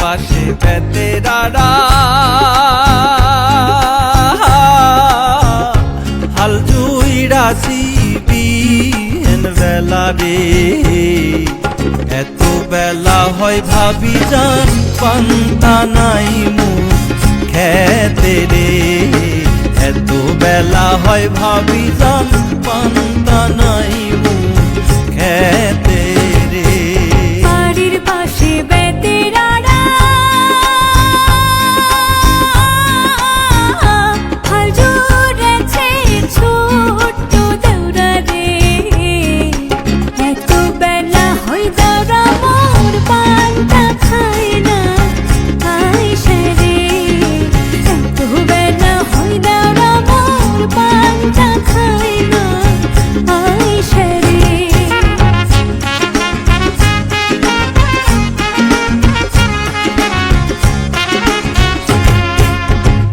পাশে বেতেরারা হাল জুইরাছি বিহেন বেলা রে। এত বেলা হয় ভাবি জান পান্তা নাই মুখ খেতে রে। এত বেলা হয় ভাবি জান পান্তা নাই মুখ খেতে রে। বাড়ির পাশে বেতেরারা হাল জুড়েছে ছোট্ট দেউরা রে। এত বেলা হয় দেউরা মোর পান্তা খায় না আইসে রে। এত বেলা হয় দেউরা মোর পান্তা খায় না আইসে রে।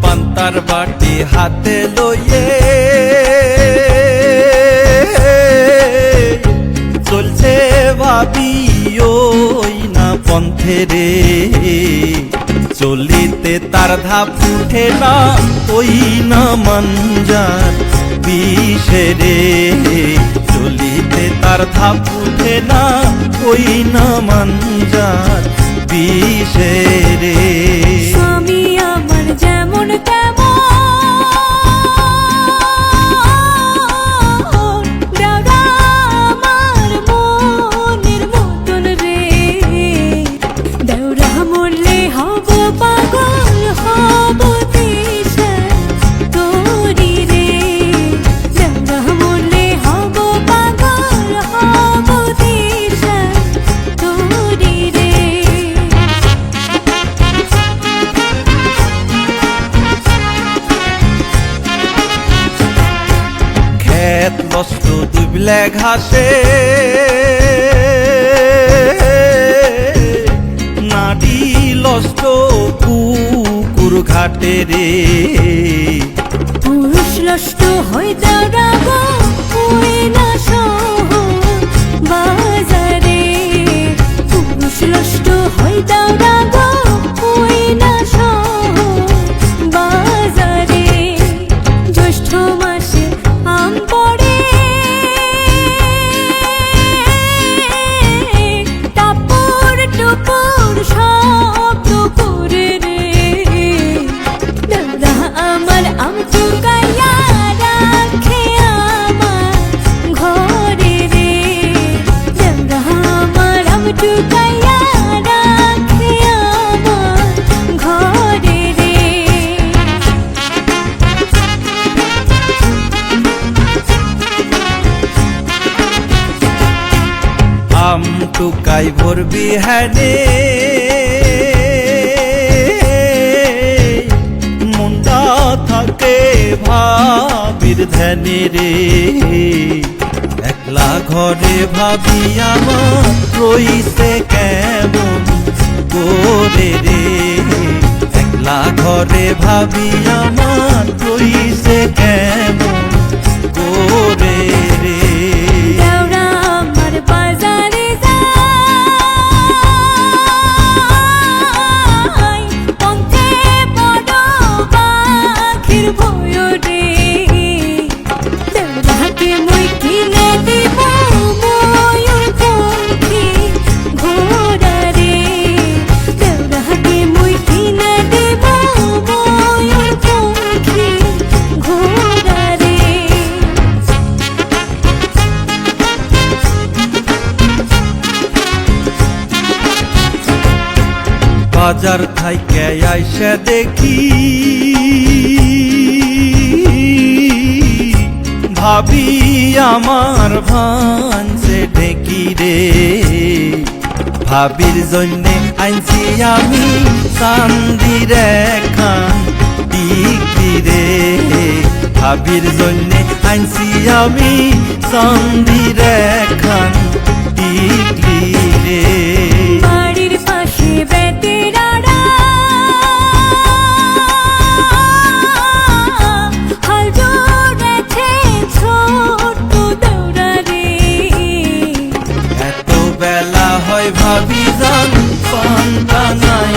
পান্তার বাটি হাতে লইয়ে চলছে ভাবি ওই না পন্থে রে। চলিতে তার ধাপ উঠে না ওই না মানজার বিষে রে। চলিতে তার ধাপ উঠে না ওই না মানজার বিষে রে। স্বামী আমার যেমন তেমন দেউরা আমার মনের মতন রে। দেউরা মরলে হব পাগল হব দিশা তোরি রে। দেউরা মরলে হব পাগল হব দিশা তোরি রে। খেত নষ্ট দুবলে ঘাসে নাডি লষ্ট কুকুর ঘাটে রে। পুরুষ লষ্ট হই দেউরা গো ওই না শহর বাজারে। পুরুষ লষ্ট হই দেউরা গো ওই না শহর বাজারে। জ্যৈষ্ঠ মাসে আম পড়ে টাপুর টুপুর শব্দ করে রে। দেউরা আমার আম চুকাইয়া রাখে আমার ঘরে রে। দেউরা আমার আম চুকাইয়া রাখে আমার ঘরে রে। আম টুকাই ভরবি হ্যানে মুন্ডা থাকে ভাবির ধ্যানে রে। একলা ঘরে ভাবি আমার রইছে কেমন করে রে। একলা ঘরে ভাবি আমার রইছে কেমন করে রে। দেউরা আমার বাজারে যায় পন্থে বড় পাখির ভয় রে। দেউরাকে মই কিনে দিব ময়ূর পঙ্খী ঘোড়া রে। দেউরাকে মই কিনে দিব ময়ূর পঙ্খী ঘোড়া রে। বাজার থাইকে আইসা দেখি ভাবি আমার ভানছে ঢেকি রে। ভাবির জন্যে আনছি আমি চান্দির খান টিকি রে। ভাবির জন্যে আনছি আমি চান্দির খান টিকি রে। বাড়ির পাশে বেতেরারা হাল জুড়েছে ছোট্ট দেউরা রে। এত বেলা হয় ভাবি জান পান্তা নাই।